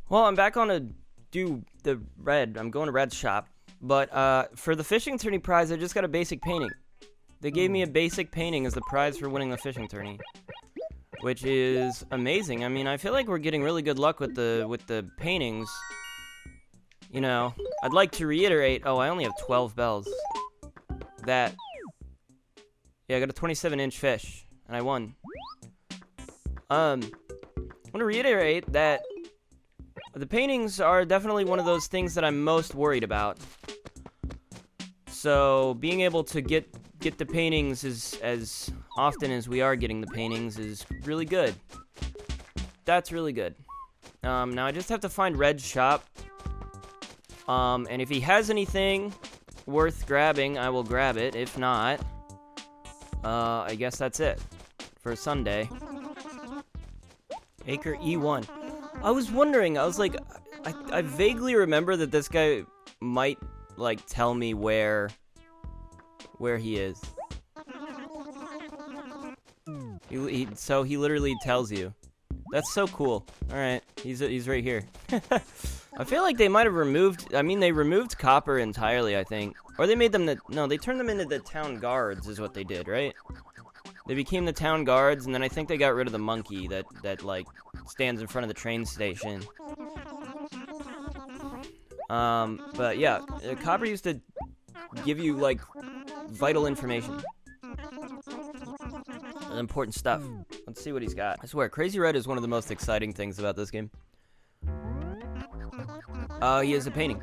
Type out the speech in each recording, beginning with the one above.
Well, I'm back on to do the red. I'm going to Red's shop. But for the fishing tourney prize, I just got a basic painting. They gave me a basic painting as the prize for winning the fishing tourney, which is amazing. I mean, I feel like we're getting really good luck with the paintings. You know, I'd like to reiterate. Oh, I only have 12 bells. Yeah, I got a 27-inch fish, and I won. I want to reiterate that the paintings are definitely one of those things that I'm most worried about. So being able to get the paintings as often as we are getting the paintings is really good. That's really good. Now I just have to find Red's shop. And if he has anything worth grabbing, I will grab it. If not, I guess that's it for Sunday. Acre E1. I was wondering, I was like, I vaguely remember that this guy might, like, tell me where he is. So he literally tells you. That's so cool. Alright, he's right here. I feel like they might have removed, they removed copper entirely, I think. Or they made them, no, they turned them into the town guards is what they did, right? They became the town guards, and then I think they got rid of the monkey that like, stands in front of the train station. But yeah, copper used to give you, like, vital information. Important stuff. Let's see what he's got. I swear, Crazy Red is one of the most exciting things about this game. He has a painting.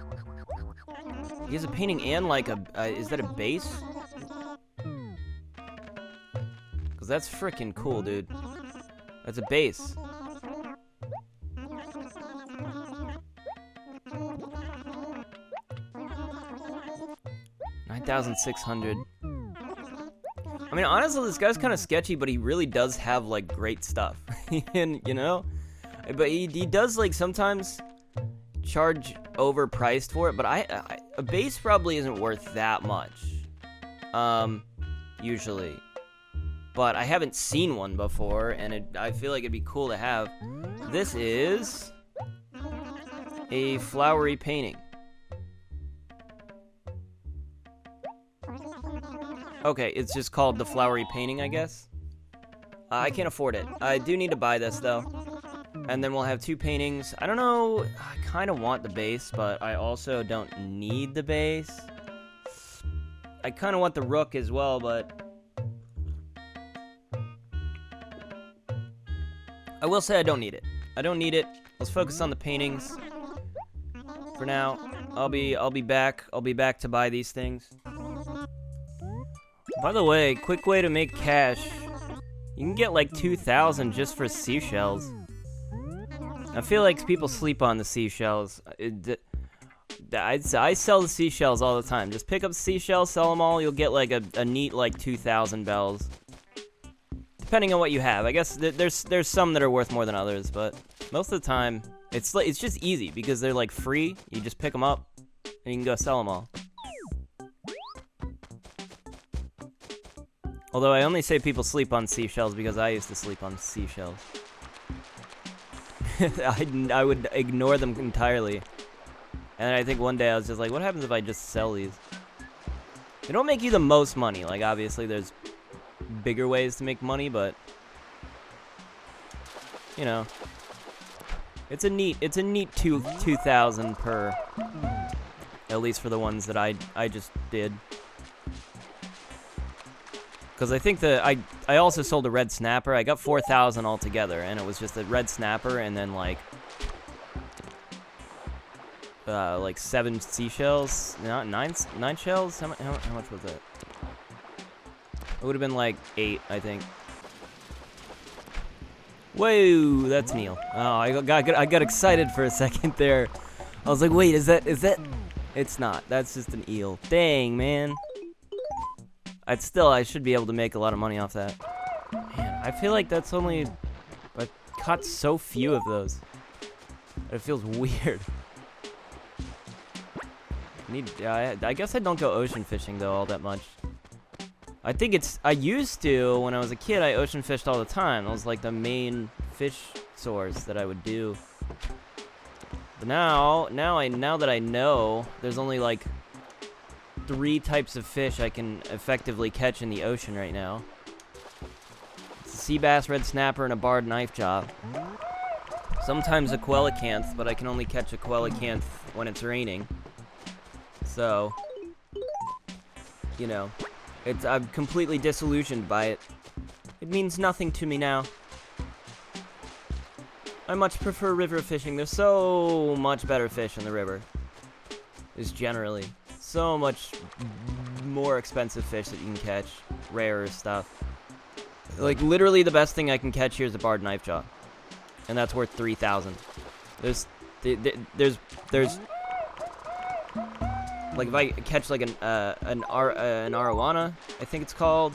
He has a painting and, like, is that a base? Because that's freaking cool, dude. That's a base. $9,600. I mean, honestly, this guy's kind of sketchy, but he really does have, like, great stuff. And, you know? But he does, like, sometimes charge overpriced for it, but a base probably isn't worth that much. Usually. But I haven't seen one before, and I feel like it'd be cool to have. This is a flowery painting. Okay, it's just called the flowery painting, I guess. I can't afford it. I do need to buy this, though. And then we'll have two paintings. I don't know. I kind of want the base, but I also don't need the base. I kind of want the rook as well, but I will say I don't need it. I don't need it. Let's focus on the paintings for now. I'll be back. I'll be back to buy these things. By the way, quick way to make cash. You can get like 2,000 just for seashells. I feel like people sleep on the seashells. I sell the seashells all the time. Just pick up seashells, sell them all. You'll get like a neat like 2,000 bells. Depending on what you have. I guess there's some that are worth more than others, but most of the time it's just easy because they're like free. You just pick them up and you can go sell them all. Although I only say people sleep on seashells because I used to sleep on seashells. I would ignore them entirely. And I think one day I was just like, what happens if I just sell these? They don't make you the most money. Like, obviously there's bigger ways to make money, but you know, it's a neat 2,000 per, at least for the ones that I just did. Because I think I also sold a red snapper. I got 4,000 altogether, and it was just a red snapper and then like 7 seashells, no, nine shells. How much was it? It would have been like 8, I think. Whoa, that's Neil. Oh, I got excited for a second there. I was like, wait, is that? It's not. That's just an eel. Dang, man. I should be able to make a lot of money off that. Man, I feel like that's only, I caught so few of those. It feels weird. I guess I don't go ocean fishing though all that much. I used to, when I was a kid, I ocean fished all the time. That was like the main fish source that I would do. But now that I know, there's only like 3 types of fish I can effectively catch in the ocean right now. It's a sea bass, red snapper, and a barred knife jaw. Sometimes a coelacanth, but I can only catch a coelacanth when it's raining. So, you know, I'm completely disillusioned by it. It means nothing to me now. I much prefer river fishing. There's so much better fish in the river. There's generally so much more expensive fish that you can catch, rarer stuff. Like, literally the best thing I can catch here is a barred knife jaw. And that's worth 3,000. There's like if I catch like an arowana, I think it's called.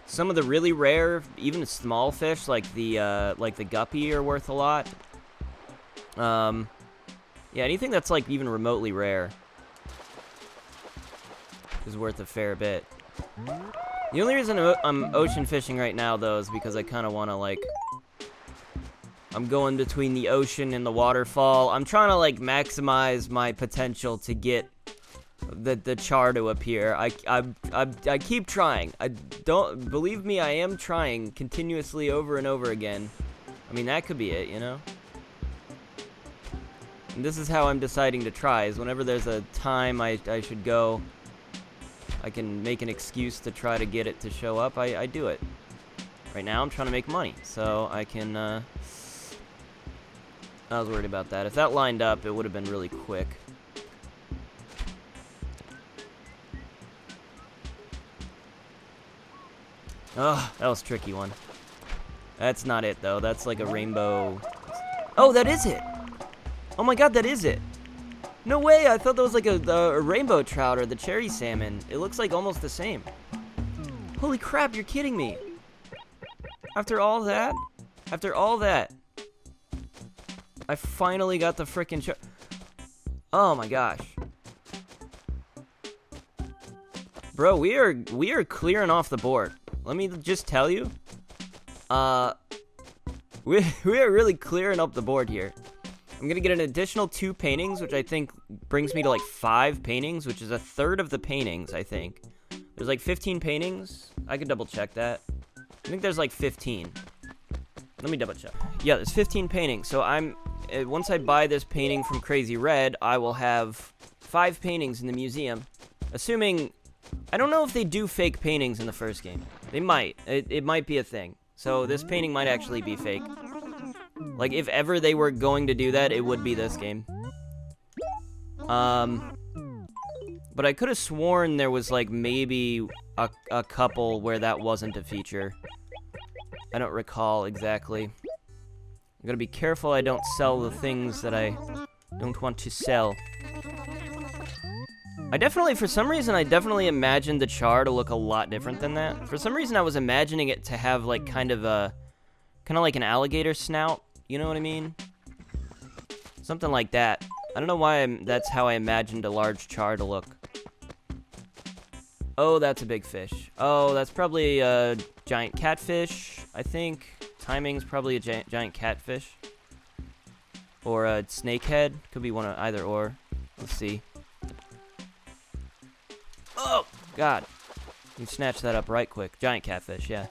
Some of the really rare, even small fish like the guppy are worth a lot. Yeah, anything that's like even remotely rare is worth a fair bit. The only reason I'm ocean fishing right now, though, is because I kind of want to, like... I'm going between the ocean and the waterfall. I'm trying to, like, maximize my potential to get the char to appear. I keep trying. Believe me, I am trying continuously over and over again. I mean, that could be it, you know? And this is how I'm deciding to try, is whenever there's a time I should go... I can make an excuse to try to get it to show up, I do it. Right now, I'm trying to make money, so I can, I was worried about that. If that lined up, it would have been really quick. Oh, that was a tricky one. That's not it, though. That's like a rainbow... Oh, that is it! Oh my god, that is it! No way, I thought that was like a rainbow trout or the cherry salmon. It looks like almost the same. Holy crap, you're kidding me. After all that? After all that. I finally got the frickin' Oh my gosh. Bro, we are clearing off the board. Let me just tell you. We are really clearing up the board here. I'm gonna get an additional 2 paintings, which I think brings me to like 5 paintings, which is a third of the paintings, I think. There's like 15 paintings. I could double check that. I think there's like 15. Let me double check. Yeah, there's 15 paintings. So once I buy this painting from Crazy Red, I will have 5 paintings in the museum. Assuming, I don't know if they do fake paintings in the first game. They might. It might be a thing. So this painting might actually be fake. Like, if ever they were going to do that, it would be this game. But I could have sworn there was, like, maybe a couple where that wasn't a feature. I don't recall exactly. I'm gonna be careful I don't sell the things that I don't want to sell. For some reason, I definitely imagined the char to look a lot different than that. For some reason, I was imagining it to have, like, kind of like an alligator snout. You know what I mean? Something like that. I don't know why that's how I imagined a large char to look. Oh, that's a big fish. Oh, that's probably a giant catfish, I think. Timing's probably a giant catfish. Or a snakehead. Could be one of either or. Let's see. Oh, God. You snatched that up right quick. Giant catfish, yeah.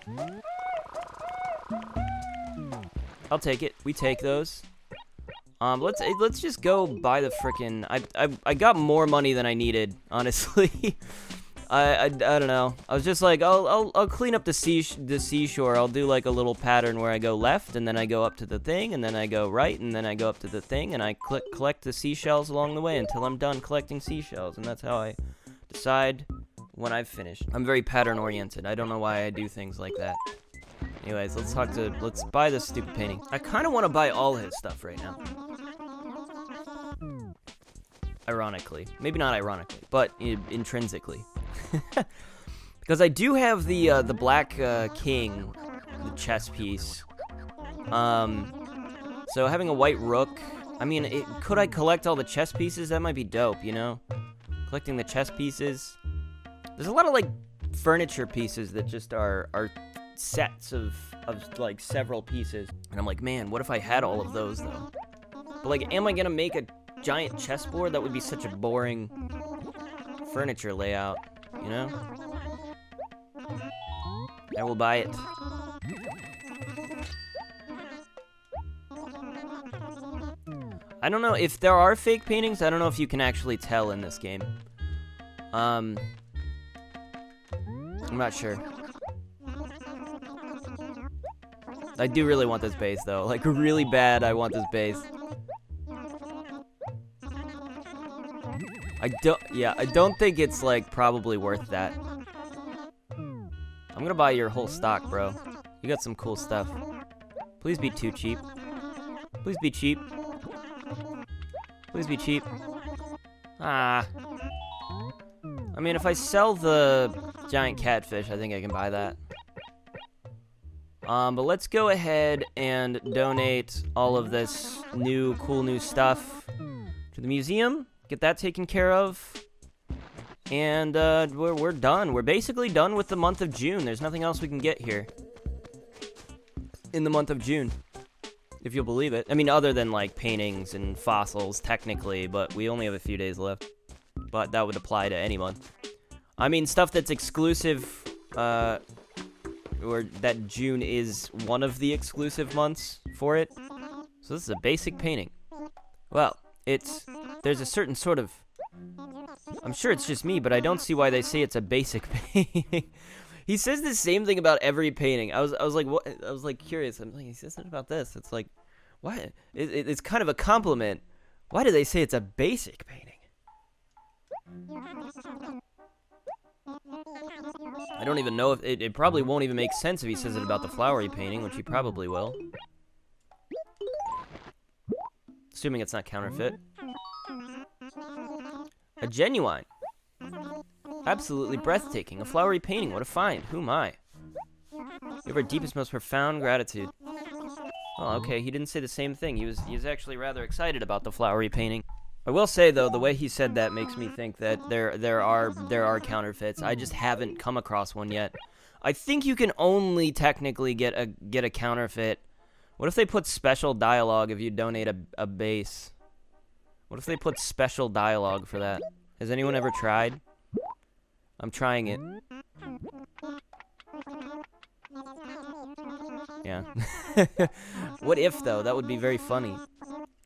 I'll take it. We take those. Let's just go buy the frickin'... I got more money than I needed, honestly. I don't know. I was just like, I'll clean up the seashore. I'll do like a little pattern where I go left, and then I go up to the thing, and then I go right, and then I go up to the thing, and I collect the seashells along the way until I'm done collecting seashells, and that's how I decide when I've finished. I'm very pattern oriented. I don't know why I do things like that. Anyways, let's buy this stupid painting. I kind of want to buy all his stuff right now. Ironically. Maybe not ironically, but intrinsically. Because I do have the Black King, the chess piece. So having a white rook, I mean, could I collect all the chess pieces? That might be dope, you know? Collecting the chess pieces. There's a lot of, like, furniture pieces that just are sets of like several pieces, and I'm like, man, what if I had all of those though? But, like, am I gonna make a giant chessboard? That would be such a boring furniture layout, you know? I will buy it. I don't know if there are fake paintings. I don't know if you can actually tell in this game. I'm not sure. I do really want this base, though. Like, really bad, I want this base. I don't think it's, like, probably worth that. I'm gonna buy your whole stock, bro. You got some cool stuff. Please be too cheap. Please be cheap. Please be cheap. Ah. I mean, if I sell the giant catfish, I think I can buy that. But let's go ahead and donate all of this cool new stuff to the museum. Get that taken care of. And we're done. We're basically done with the month of June. There's nothing else we can get here in the month of June, if you'll believe it. I mean, other than, like, paintings and fossils, technically, but we only have a few days left. But that would apply to any month. I mean, stuff that's exclusive, or that June is one of the exclusive months for it. So this is a basic painting. Well, there's a certain sort of, I'm sure it's just me, but I don't see why they say it's a basic painting. He says the same thing about every painting. I was like, what? I was like curious. I'm like, he says something about this. It's like, what? It's kind of a compliment. Why do they say it's a basic painting? I don't even know if it probably won't even make sense if he says it about the flowery painting, which he probably will. Assuming it's not counterfeit. A genuine. Absolutely breathtaking. A flowery painting. What a find. Who am I? You have our deepest, most profound gratitude. Oh, okay. He didn't say the same thing. He was actually rather excited about the flowery painting. I will say, though, the way he said that makes me think that there are counterfeits. I just haven't come across one yet. I think you can only technically get a counterfeit. What if they put special dialogue if you donate a base? What if they put special dialogue for that? Has anyone ever tried? I'm trying it. Yeah. What if, though? That would be very funny.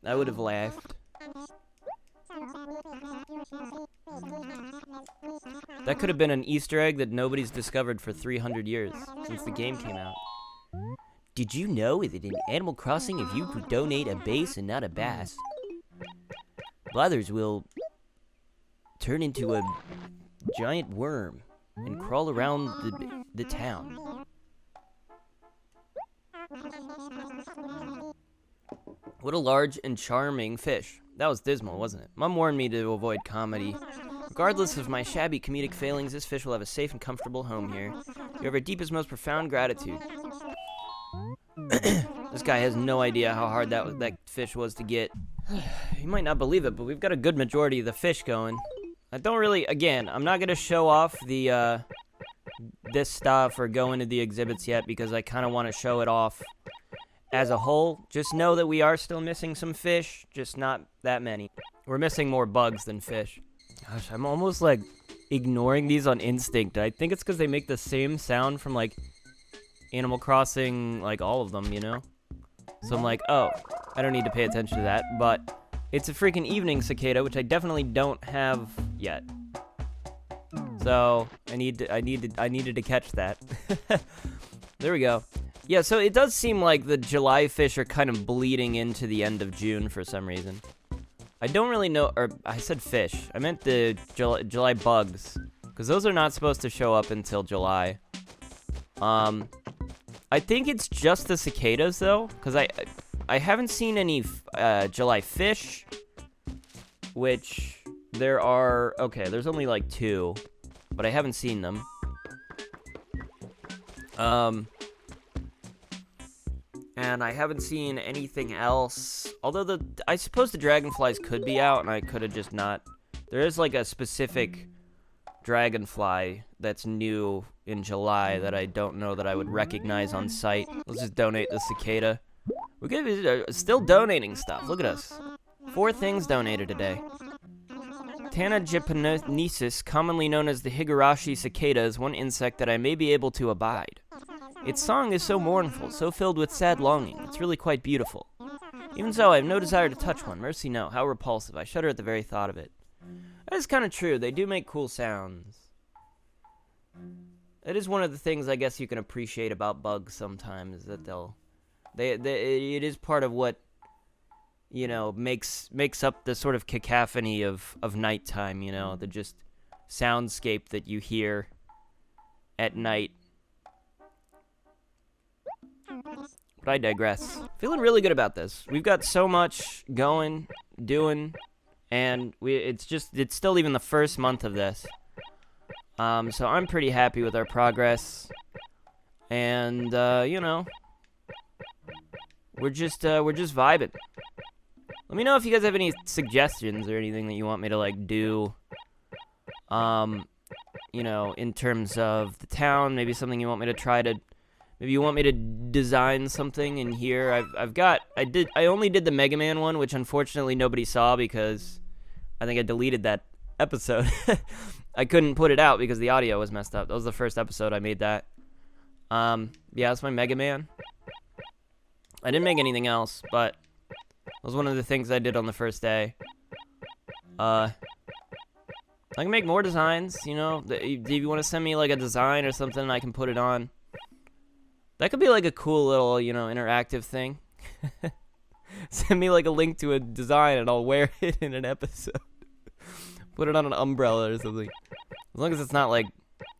I would have laughed. That could have been an Easter egg that nobody's discovered for 300 years, since the game came out. Did you know that in Animal Crossing, if you donate a base and not a bass, Blathers will turn into a giant worm and crawl around the town? What a large and charming fish. That was dismal, wasn't it? Mom warned me to avoid comedy. Regardless of my shabby comedic failings, this fish will have a safe and comfortable home here. You have our deepest, most profound gratitude. This guy has no idea how hard that fish was to get. You might not believe it, but we've got a good majority of the fish going. I don't really, again, I'm not going to show off the this stuff or go into the exhibits yet because I kind of want to show it off as a whole. Just know that we are still missing some fish, just not that many. We're missing more bugs than fish. Gosh, I'm almost like ignoring these on instinct. I think it's because they make the same sound from like Animal Crossing, like all of them, you know? So I'm like, oh, I don't need to pay attention to that, but it's a freaking evening cicada, which I definitely don't have yet. So I needed to catch that. There we go. Yeah, so it does seem like the July fish are kind of bleeding into the end of June for some reason. I don't really know, or I said fish. I meant the July bugs, because those are not supposed to show up until July. I think it's just the cicadas, though, because I haven't seen any July fish, which there are, okay, there's only like 2, but I haven't seen them. And I haven't seen anything else, although I suppose the dragonflies could be out, and I could have just not. There is like a specific dragonfly that's new in July that I don't know that I would recognize on sight. Let's just donate the cicada. We're still donating stuff. Look at us. 4 things donated today. Tana japonesis, commonly known as the Higurashi cicada, is one insect that I may be able to abide. Its song is so mournful, so filled with sad longing. It's really quite beautiful. Even so, I have no desire to touch one. Mercy no. How repulsive. I shudder at the very thought of it. That is kind of true. They do make cool sounds. It is one of the things I guess you can appreciate about bugs sometimes, that it is part of what, you know, makes up the sort of cacophony of nighttime, you know, the just soundscape that you hear at night. But I digress. Feeling really good about this. We've got so much going, doing, and it's still even the first month of this. So I'm pretty happy with our progress. And you know, we're just vibing. Let me know if you guys have any suggestions or anything that you want me to like do. You know, in terms of the town, maybe something you want me to try to. Maybe you want me to design something in here. I only did the Mega Man one, which unfortunately nobody saw because I think I deleted that episode. I couldn't put it out because the audio was messed up. That was the first episode I made that. Yeah, that's my Mega Man. I didn't make anything else, but that was one of the things I did on the first day. I can make more designs, you know. If you want to send me like a design or something, I can put it on. That could be like a cool little, you know, interactive thing. Send me like a link to a design and I'll wear it in an episode. Put it on an umbrella or something. As long as it's not like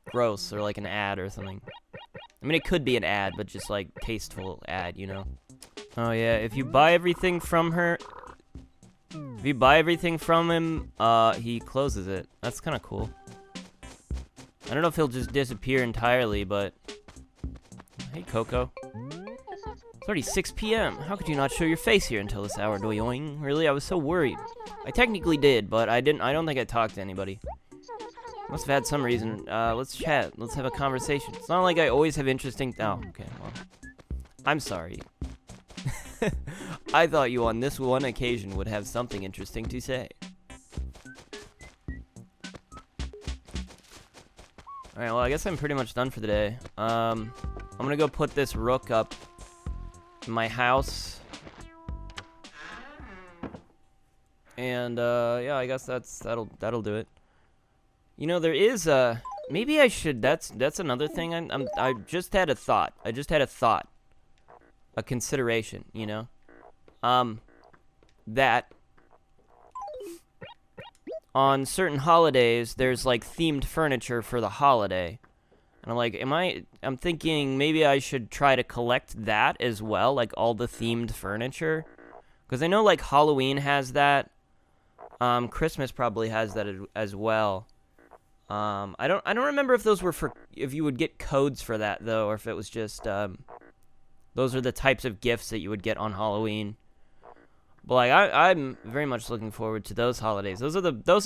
gross or like an ad or something. I mean, it could be an ad, but just like tasteful ad, you know. Oh yeah, if you buy everything from her, if you buy everything from him, he closes it. That's kind of cool. I don't know if he'll just disappear entirely, but hey, Coco. It's already 6 p.m. How could you not show your face here until this hour, doyoing? Really, I was so worried. I technically did, but I don't think I talked to anybody. Must have had some reason. Let's chat. Let's have a conversation. It's not like I always have interesting... Oh, okay, well. I'm sorry. I thought you on this one occasion would have something interesting to say. Alright, well, I guess I'm pretty much done for the day. I'm gonna go put this rook up in my house. And, yeah, I guess that'll do it. You know, there is maybe I should, that's another thing. I just had a thought. A consideration, you know? That on certain holidays, there's, like, themed furniture for the holiday. And I'm like, I'm thinking maybe I should try to collect that as well, like, all the themed furniture. Because I know, like, Halloween has that. Christmas probably has that as well. I don't remember if those were if you would get codes for that, though, or if it was just, those are the types of gifts that you would get on Halloween. But like I'm very much looking forward to those holidays. Those are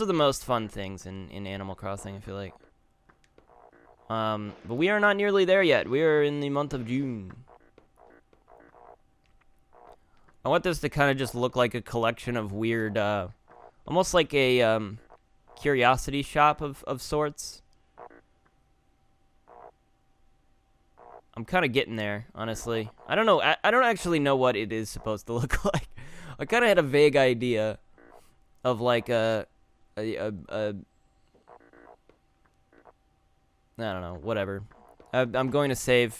the most fun things in Animal Crossing, I feel like. But we are not nearly there yet. We are in the month of June. I want this to kind of just look like a collection of weird, almost like a curiosity shop of sorts. I'm kind of getting there, honestly. I don't know. I don't actually know what it is supposed to look like. I kind of had a vague idea of like I don't know, whatever. I'm going to save